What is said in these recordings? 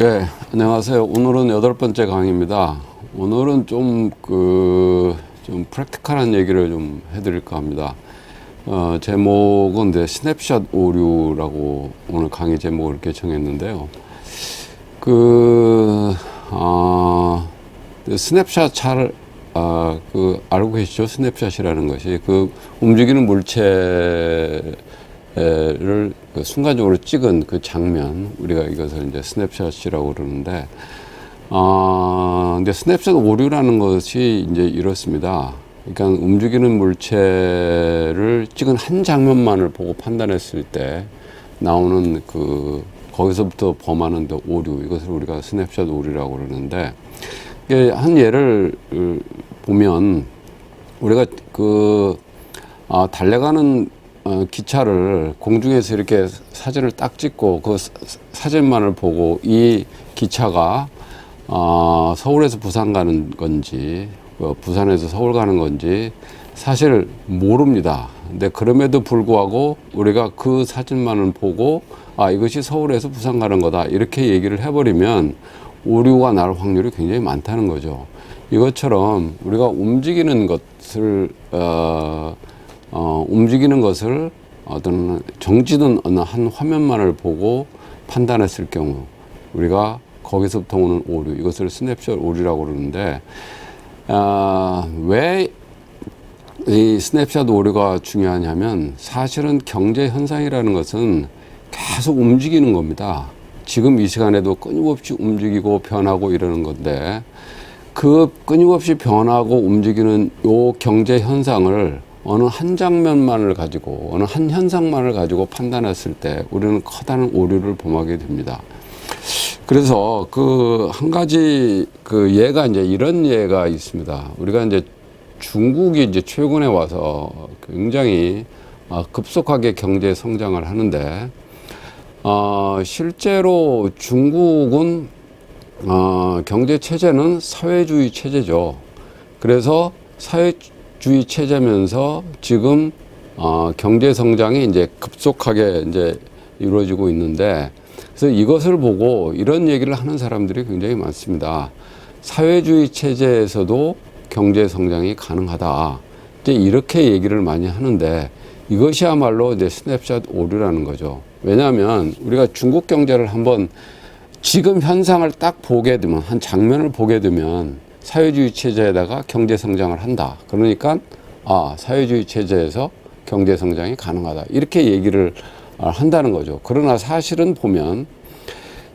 네, 안녕하세요. 오늘은 8번째 강의입니다. 오늘은 좀 프랙티컬한 얘기를 좀 해드릴까 합니다. 제목은 스냅샷 오류라고 오늘 강의 제목을 이렇게 정했는데요. 스냅샷 잘, 알고 계시죠? 스냅샷이라는 것이 움직이는 물체를 순간적으로 찍은 그 장면, 우리가 이것을 이제 스냅샷이라고 그러는데, 근데 스냅샷 오류라는 것이 이제 이렇습니다. 그러니까 움직이는 물체를 찍은 한 장면만을 보고 판단했을 때 나오는 거기서부터 범하는 오류, 이것을 우리가 스냅샷 오류라고 그러는데, 한 예를 보면, 우리가 달려가는 기차를 공중에서 이렇게 사진을 딱 찍고 그 사진만을 보고 이 기차가 서울에서 부산 가는 건지 부산에서 서울 가는 건지 사실 모릅니다. 근데 그럼에도 불구하고 우리가 그 사진만을 보고 이것이 서울에서 부산 가는 거다 이렇게 얘기를 해버리면 오류가 날 확률이 굉장히 많다는 거죠. 이것처럼 우리가 움직이는 것을 어떤 정지된 어느 한 화면만을 보고 판단했을 경우 우리가 거기서부터 오는 오류, 이것을 스냅샷 오류라고 그러는데, 왜 이 스냅샷 오류가 중요하냐면 사실은 경제 현상이라는 것은 계속 움직이는 겁니다. 지금 이 시간에도 끊임없이 움직이고 변하고 이러는 건데, 그 끊임없이 변하고 움직이는 요 경제 현상을 어느 한 장면만을 가지고, 어느 한 현상만을 가지고 판단했을 때 우리는 커다란 오류를 범하게 됩니다. 그래서 한 가지 예가 이제 이런 예가 있습니다. 우리가 이제 중국이 이제 최근에 와서 굉장히 급속하게 경제 성장을 하는데, 실제로 중국은 경제 체제는 사회주의 체제죠. 그래서 사회주의 체제면서 지금 경제 성장이 이제 급속하게 이제 이루어지고 있는데, 그래서 이것을 보고 이런 얘기를 하는 사람들이 굉장히 많습니다. 사회주의 체제에서도 경제 성장이 가능하다. 이제 이렇게 얘기를 많이 하는데, 이것이야말로 이제 스냅샷 오류라는 거죠. 왜냐하면 우리가 중국 경제를 한번 지금 현상을 딱 보게 되면, 한 장면을 보게 되면 사회주의 체제에다가 경제 성장을 한다. 그러니까 사회주의 체제에서 경제 성장이 가능하다. 이렇게 얘기를 한다는 거죠. 그러나 사실은 보면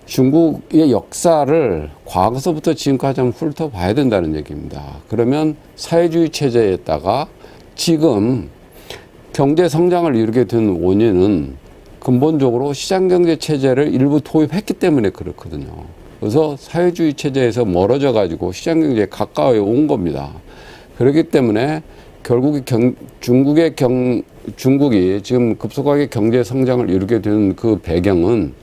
중국의 역사를 과거서부터 지금까지 한번 훑어봐야 된다는 얘기입니다. 그러면 사회주의 체제에다가 지금 경제 성장을 이루게 된 원인은 근본적으로 시장경제 체제를 일부 도입했기 때문에 그렇거든요. 그래서 사회주의 체제에서 멀어져 가지고 시장경제에 가까워 온 겁니다. 그렇기 때문에 결국 중국이 지금 급속하게 경제 성장을 이루게 된 그 배경은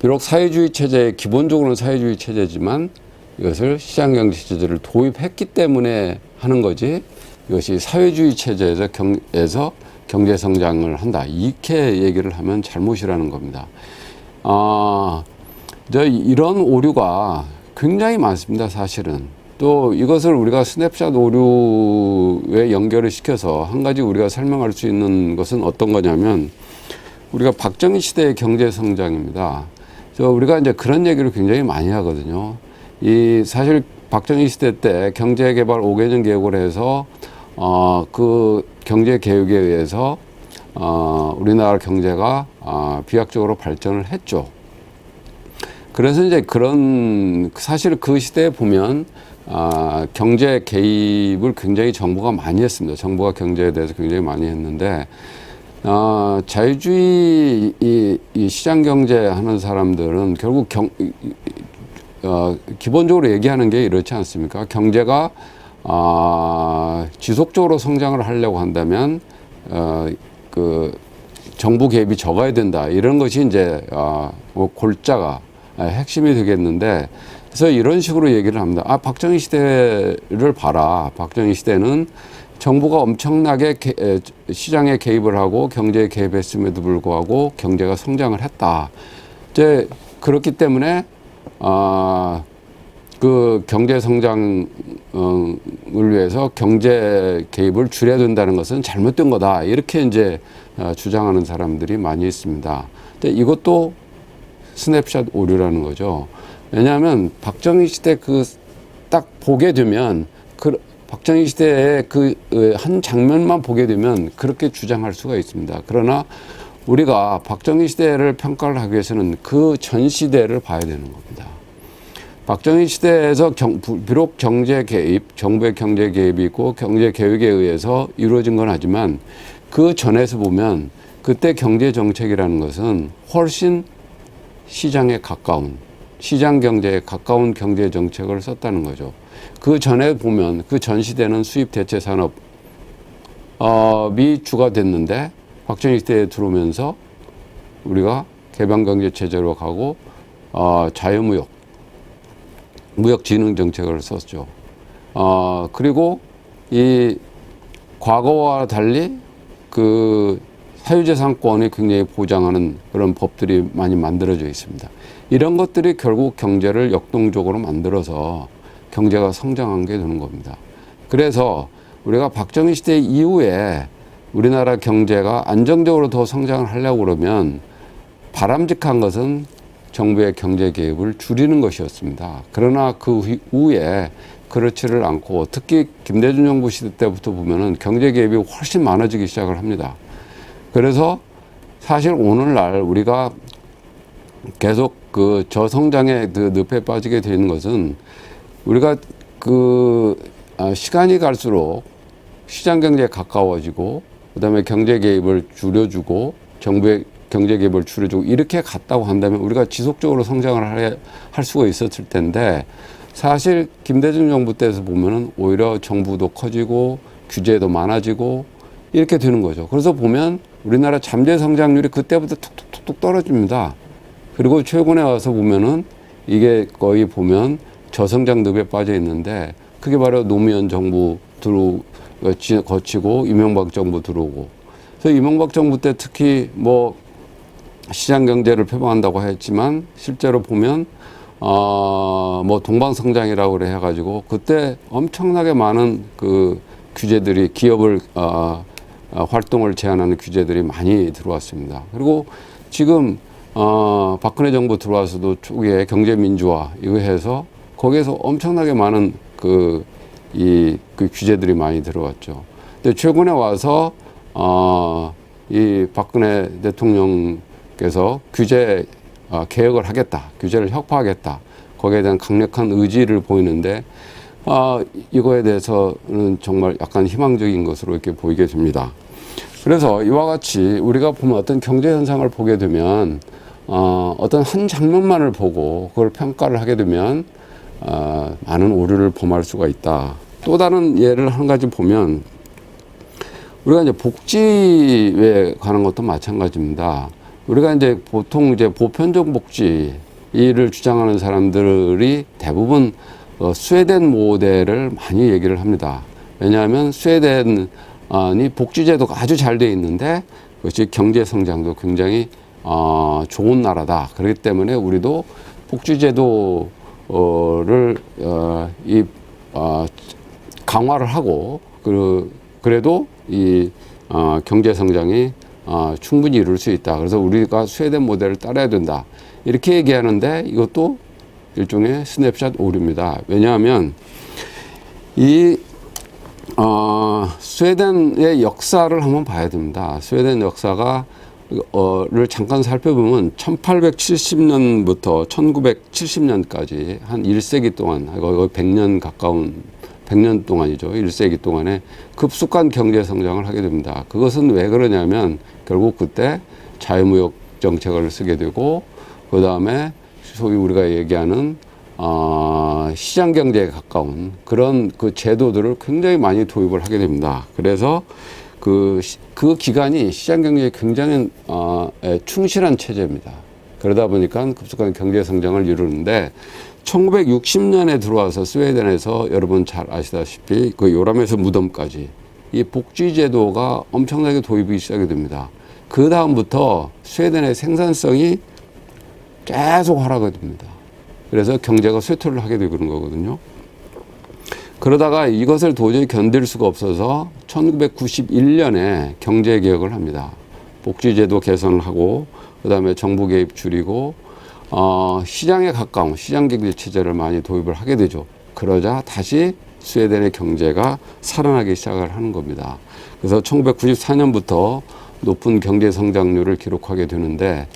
비록 사회주의 체제, 기본적으로는 사회주의 체제지만 이것을 시장경제 체제를 도입했기 때문에 하는 거지, 이것이 사회주의 체제에서 경제 성장을 한다, 이렇게 얘기를 하면 잘못이라는 겁니다. 이런 오류가 굉장히 많습니다, 사실은. 또 이것을 우리가 스냅샷 오류에 연결을 시켜서 한 가지 우리가 설명할 수 있는 것은 어떤 거냐면, 우리가 박정희 시대의 경제 성장입니다. 그래서 우리가 이제 그런 얘기를 굉장히 많이 하거든요. 사실 박정희 시대 때 경제개발 5개년 계획을 해서 그 경제 계획에 의해서 우리나라 경제가 비약적으로 발전을 했죠. 그래서 이제 사실 그 시대에 보면 경제 개입을 굉장히 정부가 많이 했습니다. 정부가 경제에 대해서 굉장히 많이 했는데, 자유주의 이 시장 경제 하는 사람들은 결국 기본적으로 얘기하는 게 이렇지 않습니까? 경제가 지속적으로 성장을 하려고 한다면 정부 개입이 적어야 된다, 이런 것이 이제 골자가 핵심이 되겠는데, 그래서 이런 식으로 얘기를 합니다. 박정희 시대를 봐라. 박정희 시대는 정부가 엄청나게 시장에 개입을 하고 경제에 개입했음에도 불구하고 경제가 성장을 했다. 이제 그렇기 때문에 그 경제 성장을 위해서 경제 개입을 줄여야 된다는 것은 잘못된 거다. 이렇게 이제 주장하는 사람들이 많이 있습니다. 근데 이것도 스냅샷 오류라는 거죠. 왜냐하면 박정희 시대 그 딱 보게 되면 박정희 시대의 그 한 장면만 보게 되면 그렇게 주장할 수가 있습니다. 그러나 우리가 박정희 시대를 평가를 하기 위해서는 그 전 시대를 봐야 되는 겁니다. 박정희 시대에서 비록 경제 개입, 정부의 경제 개입이 있고 경제 계획에 의해서 이루어진 건 하지만 그 전에서 보면 그때 경제 정책이라는 것은 훨씬 시장에 가까운, 시장 경제에 가까운 경제 정책을 썼다는 거죠. 그 전에 보면 그 전 시대는 수입 대체 산업이 주가 됐는데 박정희 시대에 들어오면서 우리가 개방 경제 체제로 가고 자유무역, 무역진흥 정책을 썼죠. 그리고 이 과거와 달리 그 사유재산권이 굉장히 보장하는 그런 법들이 많이 만들어져 있습니다. 이런 것들이 결국 경제를 역동적으로 만들어서 경제가 성장한 게 되는 겁니다. 그래서 우리가 박정희 시대 이후에 우리나라 경제가 안정적으로 더 성장을 하려고 그러면 바람직한 것은 정부의 경제 개입을 줄이는 것이었습니다. 그러나 그 후에 그렇지를 않고 특히 김대중 정부 시대 때부터 보면은 경제 개입이 훨씬 많아지기 시작을 합니다. 그래서 사실 오늘날 우리가 계속 그 저성장의 그 늪에 빠지게 되는 것은 우리가 시간이 갈수록 시장 경제에 가까워지고 그다음에 경제 개입을 줄여주고 정부의 경제 개입을 줄여주고 이렇게 갔다고 한다면 우리가 지속적으로 성장을 할 수가 있었을 텐데 사실 김대중 정부 때에서 보면은 오히려 정부도 커지고 규제도 많아지고 이렇게 되는 거죠. 그래서 보면 우리나라 잠재 성장률이 그때부터 툭툭툭 떨어집니다. 그리고 최근에 와서 보면은 이게 거의 보면 저성장 늪에 빠져 있는데 그게 바로 노무현 정부 거치고 이명박 정부 들어오고 그래서 이명박 정부 때 특히 뭐 시장 경제를 표방한다고 했지만 실제로 보면 뭐 동방성장이라고 그래 해가지고 그때 엄청나게 많은 그 규제들이 기업을 활동을 제한하는 규제들이 많이 들어왔습니다. 그리고 지금 박근혜 정부 들어와서도 초기에 경제 민주화 이거 해서 거기에서 엄청나게 많은 그 규제들이 많이 들어왔죠. 근데 최근에 와서 이 박근혜 대통령께서 규제 개혁을 하겠다, 규제를 혁파하겠다. 거기에 대한 강력한 의지를 보이는데 이거에 대해서는 정말 약간 희망적인 것으로 이렇게 보이게 됩니다. 그래서 이와 같이 우리가 보면 어떤 경제 현상을 보게 되면 어떤 한 장면만을 보고 그걸 평가를 하게 되면 많은 오류를 범할 수가 있다. 또 다른 예를 한 가지 보면 우리가 이제 복지에 관한 것도 마찬가지입니다. 우리가 이제 보통 이제 보편적 복지를 주장하는 사람들이 대부분 스웨덴 모델을 많이 얘기를 합니다. 왜냐하면 스웨덴이 복지제도가 아주 잘 돼 있는데 그것이 경제 성장도 굉장히 좋은 나라다. 그렇기 때문에 우리도 복지제도를 강화를 하고 그래도 이 경제 성장이 충분히 이룰 수 있다. 그래서 우리가 스웨덴 모델을 따라야 된다. 이렇게 얘기하는데 이것도 일종의 스냅샷 오류입니다. 왜냐하면 이 스웨덴의 역사를 한번 봐야 됩니다. 스웨덴 역사가 를 잠깐 살펴보면 1870년부터 1970년까지 한 1세기 동안 거의 100년 가까운 100년 동안이죠. 1세기 동안에 급속한 경제 성장을 하게 됩니다. 그것은 왜 그러냐면 결국 그때 자유무역 정책을 쓰게 되고 그다음에 소위 우리가 얘기하는 시장 경제에 가까운 그런 그 제도들을 굉장히 많이 도입을 하게 됩니다. 그래서 그 기간이 시장 경제에 굉장히 충실한 체제입니다. 그러다 보니까 급속한 경제 성장을 이루는데 1960년에 들어와서 스웨덴에서 여러분 잘 아시다시피 그 요람에서 무덤까지 이 복지제도가 엄청나게 도입이 시작이 됩니다. 그 다음부터 스웨덴의 생산성이 계속 하락이 됩니다. 그래서 경제가 쇠퇴를 하게 되고 그런 거거든요. 그러다가 이것을 도저히 견딜 수가 없어서 1991년에 경제개혁을 합니다. 복지제도 개선을 하고 그다음에 정부 개입 줄이고 시장에 가까운 시장경제체제를 많이 도입을 하게 되죠. 그러자 다시 스웨덴의 경제가 살아나기 시작을 하는 겁니다. 그래서 1994년부터 높은 경제 성장률을 기록하게 되는데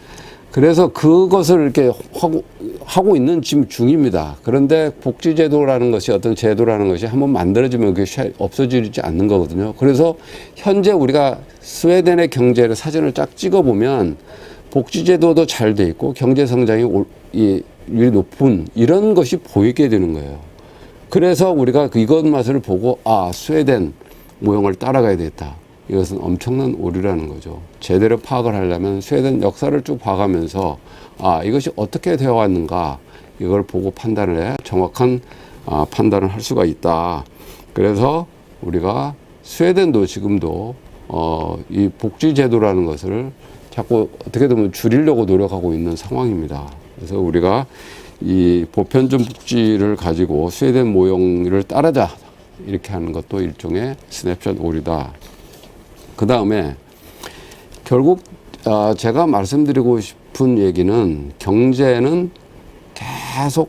그래서 그것을 이렇게 하고 있는 지금 중입니다. 그런데 복지제도라는 것이 어떤 제도라는 것이 한번 만들어지면 그게 없어지지 않는 거거든요. 그래서 현재 우리가 스웨덴의 경제를 사진을 쫙 찍어보면 복지제도도 잘 돼 있고 경제 성장이 높은 이런 것이 보이게 되는 거예요. 그래서 우리가 이것 맛을 보고 스웨덴 모형을 따라가야 되겠다. 이것은 엄청난 오류라는 거죠. 제대로 파악을 하려면 스웨덴 역사를 쭉 봐가면서 이것이 어떻게 되어 왔는가 이걸 보고 판단을 해야 정확한 판단을 할 수가 있다. 그래서 우리가 스웨덴도 지금도 이 복지제도라는 것을 자꾸 어떻게 보면 줄이려고 노력하고 있는 상황입니다. 그래서 우리가 이 보편적 복지를 가지고 스웨덴 모형을 따르자 이렇게 하는 것도 일종의 스냅샷 오류다. 그 다음에 결국 제가 말씀드리고 싶은 얘기는 경제는 계속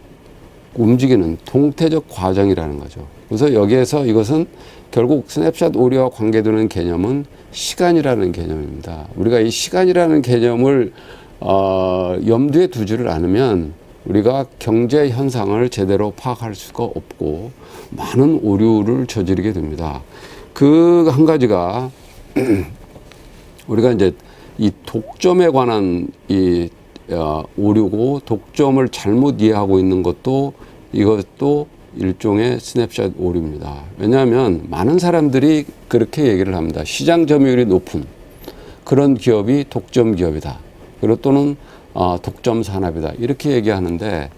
움직이는 동태적 과정이라는 거죠. 그래서 여기에서 이것은 결국 스냅샷 오류와 관계되는 개념은 시간이라는 개념입니다. 우리가 이 시간이라는 개념을 염두에 두지를 않으면 우리가 경제 현상을 제대로 파악할 수가 없고 많은 오류를 저지르게 됩니다. 그 한 가지가 우리가 이제 이 독점에 관한 오류고 독점을 잘못 이해하고 있는 것도 이것도 일종의 스냅샷 오류입니다. 왜냐하면 많은 사람들이 그렇게 얘기를 합니다. 시장 점유율이 높은 그런 기업이 독점 기업이다. 그리고 또는 독점 산업이다. 이렇게 얘기하는데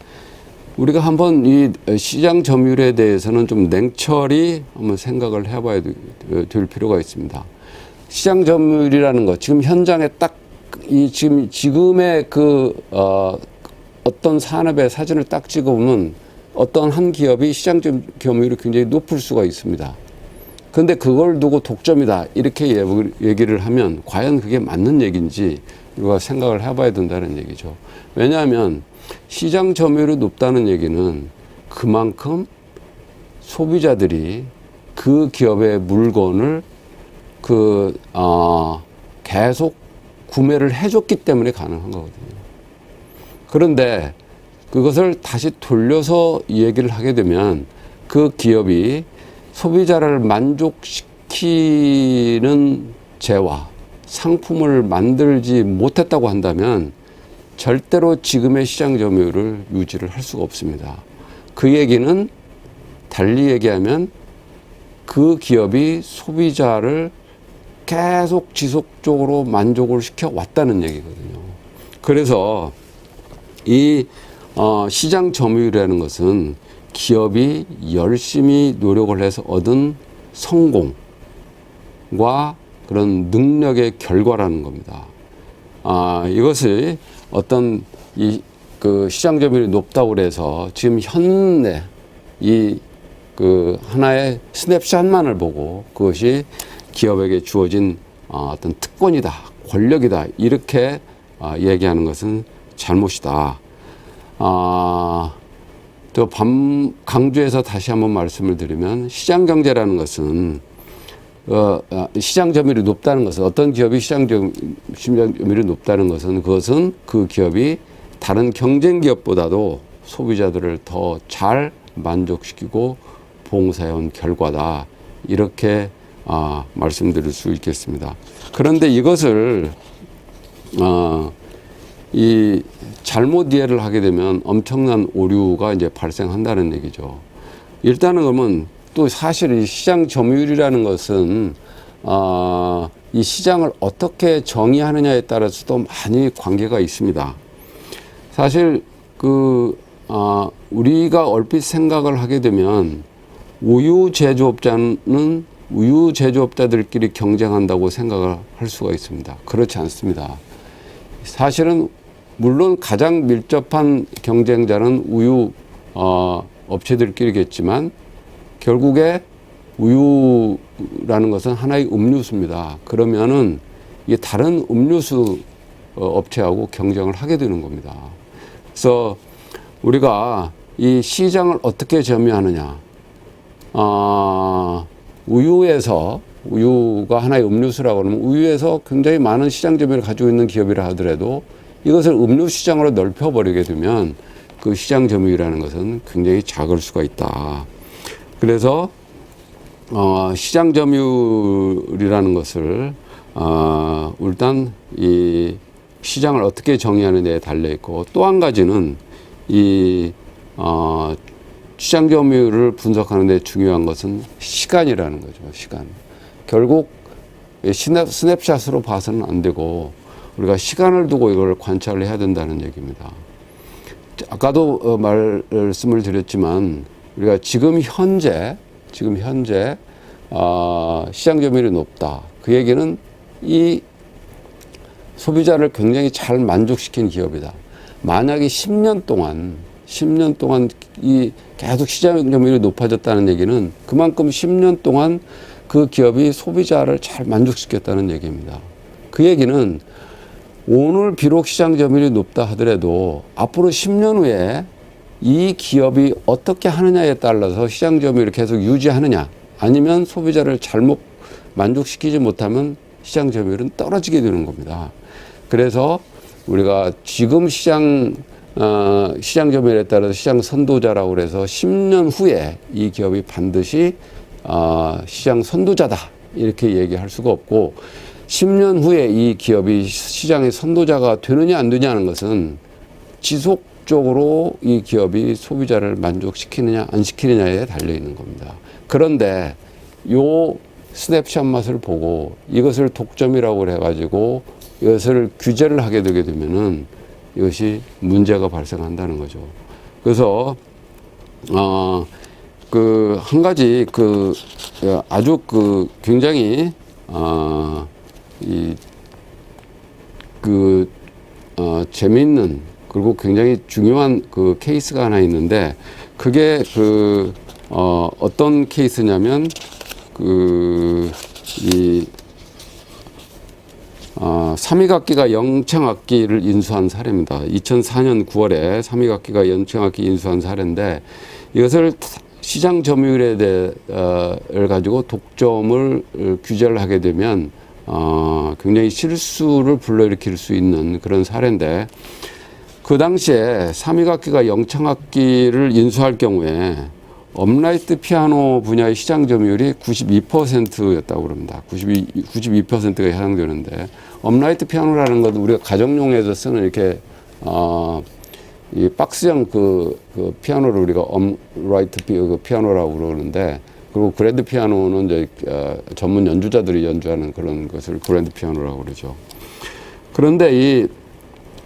우리가 한번 이 시장 점유율에 대해서는 좀 냉철히 한번 생각을 해봐야 될 필요가 있습니다. 시장 점유율이라는 것, 지금 현장에 딱 지금의 어떤 산업의 사진을 딱 찍어보면 어떤 한 기업이 시장 점유율이 굉장히 높을 수가 있습니다. 그런데 그걸 두고 독점이다 이렇게 얘기를 하면 과연 그게 맞는 얘기인지 우리가 생각을 해봐야 된다는 얘기죠. 왜냐하면 시장 점유율이 높다는 얘기는 그만큼 소비자들이 그 기업의 물건을 계속 구매를 해줬기 때문에 가능한 거거든요. 그런데 그것을 다시 돌려서 얘기를 하게 되면 그 기업이 소비자를 만족시키는 재화, 상품을 만들지 못했다고 한다면 절대로 지금의 시장 점유율을 유지를 할 수가 없습니다. 그 얘기는 달리 얘기하면 그 기업이 소비자를 계속 지속적으로 만족을 시켜 왔다는 얘기거든요. 그래서 이 시장 점유율이라는 것은 기업이 열심히 노력을 해서 얻은 성공과 그런 능력의 결과라는 겁니다. 이것이 어떤 시장 점유율이 높다고 그래서 지금 현내 하나의 스냅샷만을 보고 그것이 기업에게 주어진 어떤 특권이다, 권력이다 이렇게 얘기하는 것은 잘못이다. 또 강조해서 다시 한번 말씀을 드리면 시장 경제라는 것은 시장 점유율이 높다는 것은 어떤 기업이 시장 점유율이 높다는 것은 그것은 그 기업이 다른 경쟁 기업보다도 소비자들을 더 잘 만족시키고 봉사해온 결과다 이렇게 말씀드릴 수 있겠습니다. 그런데 이것을 잘못 이해를 하게 되면 엄청난 오류가 이제 발생한다는 얘기죠. 일단은 그러면 또 사실 이 시장 점유율이라는 것은 이 시장을 어떻게 정의하느냐에 따라서도 많이 관계가 있습니다. 사실 우리가 얼핏 생각을 하게 되면 우유 제조업자는 우유 제조업자들끼리 경쟁한다고 생각을 할 수가 있습니다. 그렇지 않습니다. 사실은 물론 가장 밀접한 경쟁자는 우유 업체들끼리겠지만 결국에 우유라는 것은 하나의 음료수입니다. 그러면은 이게 다른 음료수 업체하고 경쟁을 하게 되는 겁니다. 그래서 우리가 이 시장을 어떻게 점유하느냐. 우유가 하나의 음료수라고 하면 우유에서 굉장히 많은 시장 점유율을 가지고 있는 기업이라 하더라도 이것을 음료 시장으로 넓혀버리게 되면 그 시장 점유율이라는 것은 굉장히 작을 수가 있다. 그래서 시장 점유율이라는 것을 일단 이 시장을 어떻게 정의하느냐에 달려 있고, 또 한 가지는 이 시장 점유율을 분석하는 데 중요한 것은 시간이라는 거죠. 시간. 결국 스냅샷으로 봐서는 안 되고 우리가 시간을 두고 이걸 관찰을 해야 된다는 얘기입니다. 아까도 말씀을 드렸지만 우리가 지금 현재 시장 점유율이 높다. 그 얘기는 이 소비자를 굉장히 잘 만족시킨 기업이다. 만약에 10년 동안 이 계속 시장 점유율이 높아졌다는 얘기는 그만큼 10년 동안 그 기업이 소비자를 잘 만족시켰다는 얘기입니다. 그 얘기는 오늘 비록 시장 점유율이 높다 하더라도 앞으로 10년 후에 이 기업이 어떻게 하느냐에 따라서 시장 점유율을 계속 유지하느냐, 아니면 소비자를 잘못 만족시키지 못하면 시장 점유율은 떨어지게 되는 겁니다. 그래서 우리가 지금 시장 점유율에 따라서 시장 선도자라고 그래서 10년 후에 이 기업이 반드시 시장 선도자다 이렇게 얘기할 수가 없고, 10년 후에 이 기업이 시장의 선도자가 되느냐 안 되느냐는 것은 지속적으로 이 기업이 소비자를 만족시키느냐 안 시키느냐에 달려 있는 겁니다. 그런데 요 스냅샷 맛을 보고 이것을 독점이라고 해가지고 이것을 규제를 하게 되게 되면은 이것이 문제가 발생한다는 거죠. 그래서 한 가지 아주 굉장히 재미있는 그리고 굉장히 중요한 케이스가 하나 있는데, 그게 어떤 케이스냐면 삼위각기가 영창악기를 인수한 사례입니다. 2004년 9월에 삼위각기가 영창악기 인수한 사례인데, 이것을 시장 점유율에 가지고 독점을 규제를 하게 되면 굉장히 실수를 불러일으킬 수 있는 그런 사례인데, 그 당시에 삼위각기가 영창악기를 인수할 경우에 업라이트 피아노 분야의 시장 점유율이 92%였다고 그럽니다. 92%가 해당되는데, 업라이트 피아노라는 것은 우리가 가정용에서 쓰는 이렇게 이 박스형 피아노를 우리가 업라이트 피아노라고 그러는데, 그리고 그랜드 피아노는 이제 전문 연주자들이 연주하는 그런 것을 그랜드 피아노라고 그러죠. 그런데 이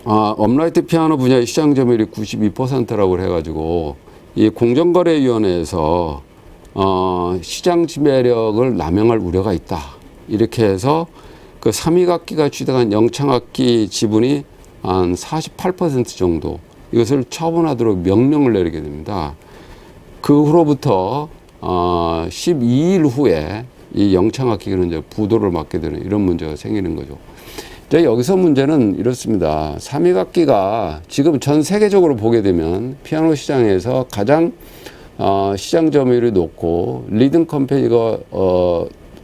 업라이트 피아노 분야의 시장 점유율이 92%라고 해가지고 이 공정거래위원회에서 시장 지배력을 남용할 우려가 있다. 이렇게 해서 그 삼위각기가 취득한 영창악기 지분이 한 48% 정도 이것을 처분하도록 명령을 내리게 됩니다. 그 후로부터 12일 후에 이 영창악기는 이제 부도를 맞게 되는 이런 문제가 생기는 거죠. 여기서 문제는 이렇습니다. 삼위각기가 지금 전 세계적으로 보게 되면 피아노 시장에서 가장 시장 점유율이 높고 리딩 컴퍼니가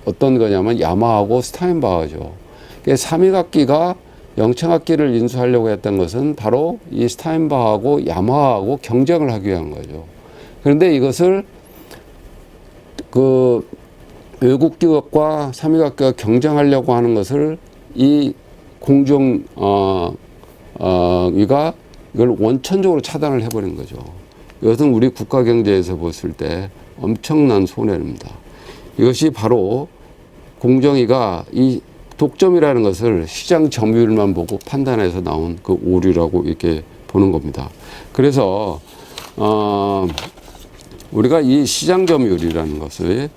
어떤 거냐면 야마하고 스타인바흐죠. 삼위각기가 영창악기를 인수하려고 했던 것은 바로 이 스타인바흐하고 야마하하고 경쟁을 하기 위한 거죠. 그런데 이것을 외국 기업과 삼위각기가 경쟁하려고 하는 것을 이 공정위가 이걸 원천적으로 차단을 해버린 거죠. 이것은 우리 국가 경제에서 봤을 때 엄청난 손해입니다. 이것이 바로 공정위가 이 독점이라는 것을 시장 점유율만 보고 판단해서 나온 그 오류라고 이렇게 보는 겁니다. 그래서 우리가 이 시장 점유율이라는 것을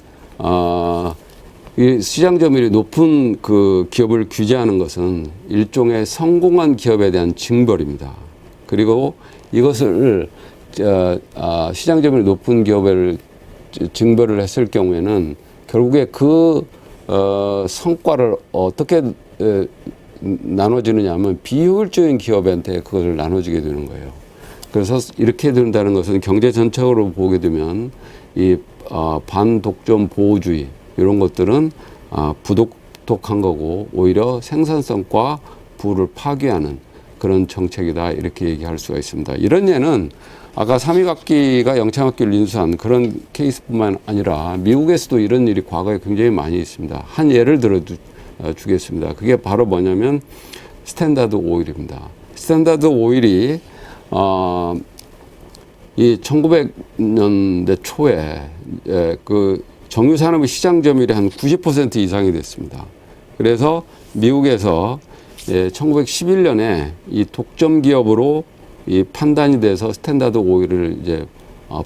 이 시장 점유율이 높은 그 기업을 규제하는 것은 일종의 성공한 기업에 대한 징벌입니다. 그리고 이것을 시장 점유율이 높은 기업을 징벌을 했을 경우에는 결국에 그 성과를 어떻게 나눠지느냐 하면 비효율적인 기업한테 그것을 나눠지게 되는 거예요. 그래서 이렇게 된다는 것은 경제 전체적으로 보게 되면 이 반독점 보호주의 이런 것들은 부독한 거고 오히려 생산성과 부를 파괴하는 그런 정책이다 이렇게 얘기할 수가 있습니다. 이런 예는 아까 삼위각기가 영창학기를 인수한 그런 케이스뿐만 아니라 미국에서도 이런 일이 과거에 굉장히 많이 있습니다. 한 예를 들어 주겠습니다. 그게 바로 뭐냐면 스탠다드 오일입니다. 스탠다드 오일이 이 1900년대 초에 그 정유 산업의 시장 점유율이 한 90% 이상이 됐습니다. 그래서 미국에서 1911년에 이 독점 기업으로 이 판단이 돼서 스탠다드 오일을 이제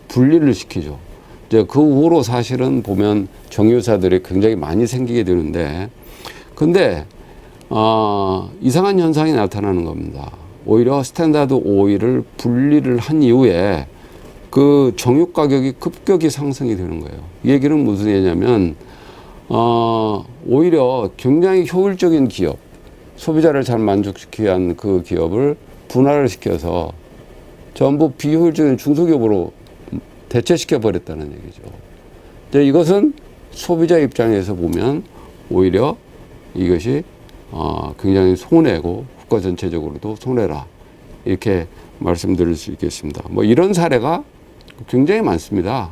분리를 시키죠. 이제 그 후로 사실은 보면 정유사들이 굉장히 많이 생기게 되는데, 근데 이상한 현상이 나타나는 겁니다. 오히려 스탠다드 오일을 분리를 한 이후에 그 정유 가격이 급격히 상승이 되는 거예요. 이 얘기는 무슨 얘기냐면 오히려 굉장히 효율적인 기업, 소비자를 잘 만족시키기 위한 그 기업을 분할을 시켜서 전부 비효율적인 중소기업으로 대체시켜 버렸다는 얘기죠. 이제 이것은 소비자 입장에서 보면 오히려 이것이 굉장히 손해고 국가 전체적으로도 손해라 이렇게 말씀드릴 수 있겠습니다. 뭐 이런 사례가 굉장히 많습니다.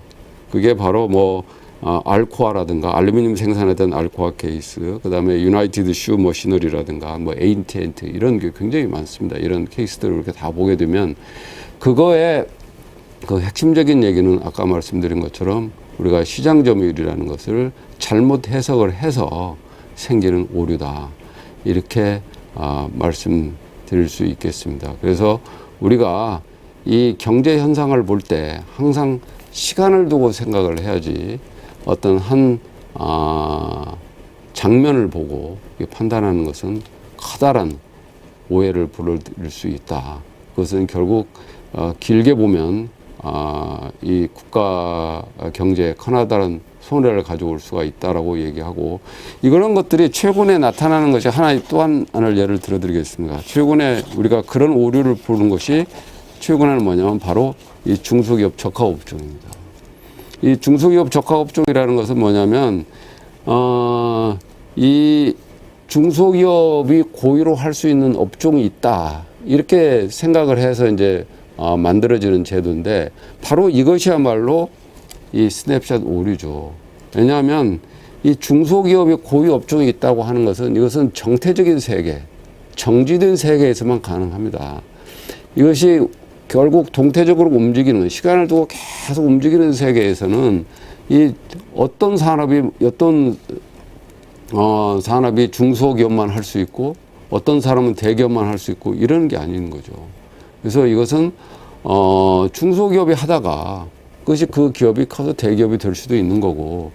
그게 바로 뭐 알코아라든가 알루미늄 생산했던 알코아 케이스, 그다음에 유나이티드 슈 머시너리라든가 뭐 에인텐트 이런 게 굉장히 많습니다. 이런 케이스들을 이렇게 다 보게 되면 그거의 그 핵심적인 얘기는 아까 말씀드린 것처럼 우리가 시장 점유율이라는 것을 잘못 해석을 해서 생기는 오류다 이렇게 말씀드릴 수 있겠습니다. 그래서 우리가 이 경제 현상을 볼 때 항상 시간을 두고 생각을 해야지 어떤 한 장면을 보고 판단하는 것은 커다란 오해를 불러들일 수 있다. 그것은 결국 길게 보면 이 국가 경제에 커다란 손해를 가져올 수가 있다라고 얘기하고, 이런 것들이 최근에 나타나는 것이 또 하나를 예를 들어드리겠습니다. 최근에 우리가 그런 오류를 보는 것이 최근에는 뭐냐면 바로 이 중소기업 적화업종입니다. 이 중소기업 적화업종이라는 것은 뭐냐면 이 중소기업이 고의로 할 수 있는 업종이 있다 이렇게 생각을 해서 이제 만들어지는 제도인데 바로 이것이야말로 이 스냅샷 오류죠. 왜냐하면 이 중소기업이 고유 업종이 있다고 하는 것은 이것은 정태적인 세계, 정지된 세계에서만 가능합니다. 이것이 결국 동태적으로 움직이는, 시간을 두고 계속 움직이는 세계에서는 이 어떤 산업이 중소기업만 할 수 있고 어떤 사람은 대기업만 할 수 있고 이런 게 아닌 거죠. 그래서 이것은 중소기업이 하다가 그것이 그 기업이 커서 대기업이 될 수도 있는 거고,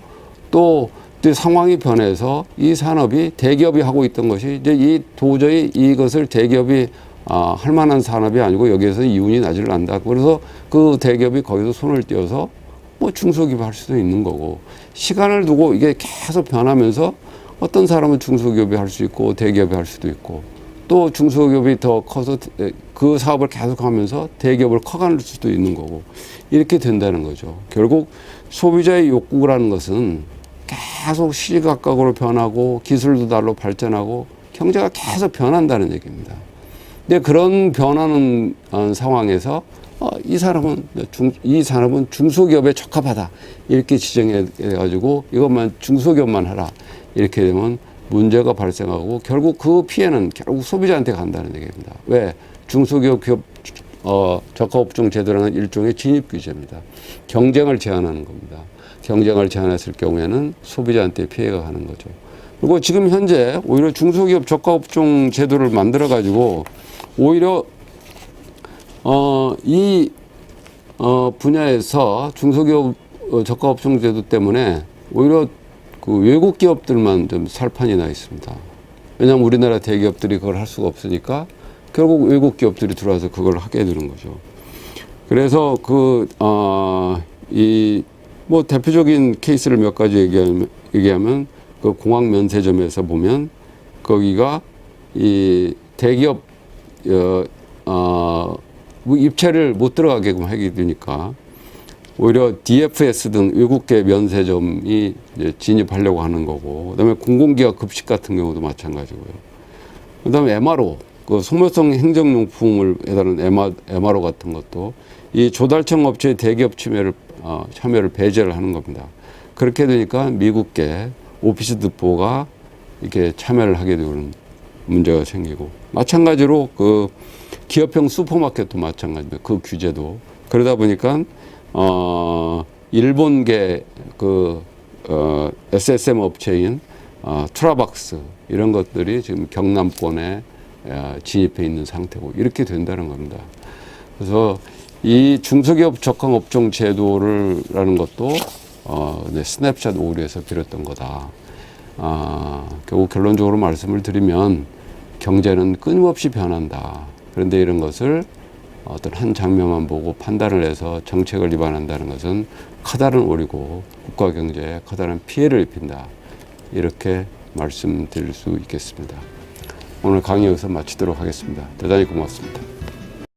또 상황이 변해서 이 산업이 대기업이 하고 있던 것이 이제 도저히 이것을 대기업이 할 만한 산업이 아니고 여기에서 이윤이 나질 않는다. 그래서 그 대기업이 거기서 손을 떼어서 뭐 중소기업 할 수도 있는 거고, 시간을 두고 이게 계속 변하면서 어떤 사람은 중소기업이 할 수 있고 대기업이 할 수도 있고, 또 중소기업이 더 커서 그 사업을 계속하면서 대기업을 커갈 수도 있는 거고, 이렇게 된다는 거죠. 결국 소비자의 욕구라는 것은 계속 시시각각으로 변하고 기술도 달로 발전하고 경제가 계속 변한다는 얘기입니다. 근데 그런 변하는 상황에서 이 산업은 중소기업에 적합하다 이렇게 지정해 가지고 이것만 중소기업만 하라 이렇게 되면 문제가 발생하고 결국 그 피해는 결국 소비자한테 간다는 얘기입니다. 왜? 중소기업 적합업종 제도라는 일종의 진입 규제입니다. 경쟁을 제한하는 겁니다. 경쟁을 제한했을 경우에는 소비자한테 피해가 가는 거죠. 그리고 지금 현재 오히려 중소기업 적합업종 제도를 만들어 가지고 오히려 이 분야에서 중소기업 적합업종 제도 때문에 오히려 그 외국 기업들만 좀 살판이 나 있습니다. 왜냐하면 우리나라 대기업들이 그걸 할 수가 없으니까 결국 외국 기업들이 들어와서 그걸 하게 되는 거죠. 그래서 뭐 대표적인 케이스를 몇 가지 얘기하면 그 공항 면세점에서 보면 거기가 이 대기업 뭐 입찰을 못 들어가게끔 하게 되니까 오히려 DFS 등 외국계 면세점이 이제 진입하려고 하는 거고, 그다음에 공공기업 급식 같은 경우도 마찬가지고요. 그다음에 MRO, 그 소모성 행정용품을 해당하는 MRO 같은 것도 이 조달청 업체의 대기업 참여를 배제를 하는 겁니다. 그렇게 되니까 미국계 오피스 디포가 이렇게 참여를 하게 되는 문제가 생기고, 마찬가지로 그 기업형 슈퍼마켓도 마찬가지입니다. 그 규제도. 그러다 보니까 일본계 SSM 업체인 트라박스 이런 것들이 지금 경남권에 진입해 있는 상태고, 이렇게 된다는 겁니다. 그래서 이 중소기업 적항업종 제도라는 것도 스냅샷 오류에서 비롯된 거다. 결국 결론적으로 말씀을 드리면 경제는 끊임없이 변한다. 그런데 이런 것을 어떤 한 장면만 보고 판단을 해서 정책을 위반한다는 것은 커다란 오류고 국가 경제에 커다란 피해를 입힌다. 이렇게 말씀드릴 수 있겠습니다. 오늘 강의 여기서 마치도록 하겠습니다. 대단히 고맙습니다.